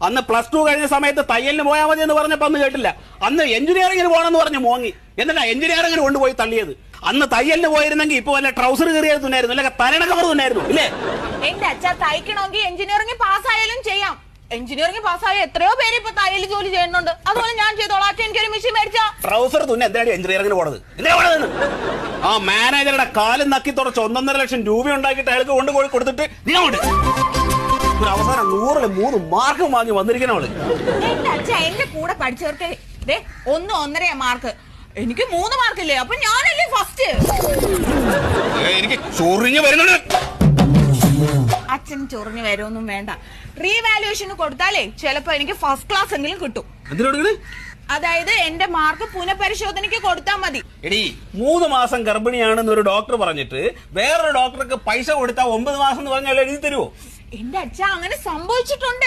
അന്ന് +2 കഴിഞ്ഞ സമയത്ത് തയ്യലിന് പോയാൽ മതി എന്ന് പറഞ്ഞപ്പോ അന്ന് കേട്ടില്ല. അന്ന് എഞ്ചിനീയറിംഗിന് പോകണമെന്ന് പറഞ്ഞ് മോങ്ങി. എന്നിട്ടാ എഞ്ചിനീയറിംഗിന് കൊണ്ടുപോയി തള്ളിയത്. അന്ന് തയ്യലിന് പോയിരുന്നെങ്കിൽ ഇപ്പൊ വല്ല ട്രൗസർ കയറിയത് തുന്നായിരുന്നു, അല്ലെങ്കിൽ തലയുടെ കവർ തുന്നായിരുന്നു ഇല്ലേ? എന്റെ അച്ഛ തയ്ക്കണമെങ്കിൽ എഞ്ചിനീയറിംഗ് പാസ്സായാലും ചെയ്യാം. എഞ്ചിനീയറിംഗ് പാസ്സായ എത്രയോ പേര് ഇപ്പൊ തയ്യൽ ജോലി ചെയ്യുന്നുണ്ട്. അതുപോലെ ഞാൻ ചെയ്തോളാം. അച്ഛൻ എനിക്കൊരു മെഷീൻ മേടിച്ചാ. ട്രൗസർ തുന്ന എന്താണ് എഞ്ചിനീയറിംഗിന് പോണത്? ആ മാനേജറുടെ കാലും നക്കി തുടച്ച് 1.5 ലക്ഷം രൂപ ഉണ്ടാക്കിയിട്ട് അയാൾക്ക് കൊണ്ടുപോയി കൊടുത്തിട്ട് ഒരു അവസാനം 100-ൽ 3 മാർക്ക് വാങ്ങി വന്നിരിക്കണവള്. എന്റെ അച്ഛ എന്റെ കൂടെ പഠിച്ചവർക്ക് 1-1.5 മാർക്ക്, എനിക്ക് 3 മാർക്കില്ലേ? അപ്പൊ ഞാനല്ലേ ഫസ്റ്റ്. എനിക്ക് ചൊറിഞ്ഞു വരുന്നുണ്ട്. അച്ഛൻ ചൊറിഞ്ഞു വരുമൊന്നും വേണ്ട. റീവാലുവേഷന് കൊടുത്താലേ ചിലപ്പോ എനിക്ക് ഫസ്റ്റ് ക്ലാസ് എങ്കിലും കിട്ടും. എന്തിനോട്? അതായത് എന്റെ മാർക്ക് പുനഃപരിശോധനയ്ക്ക് കൊടുത്താൽ മതി. എടി 3 മാസം ഗർഭിണിയാണെന്ന് ഒരു ഡോക്ടർ പറഞ്ഞിട്ട് വേറൊരു ഡോക്ടർക്ക് പൈസ കൊടുത്താൽ 9 മാസം എന്ന് പറഞ്ഞാൽ എഴുതി തരുമോ? എന്റെ അച്ഛ അങ്ങനെ സംഭവിച്ചിട്ടുണ്ട്.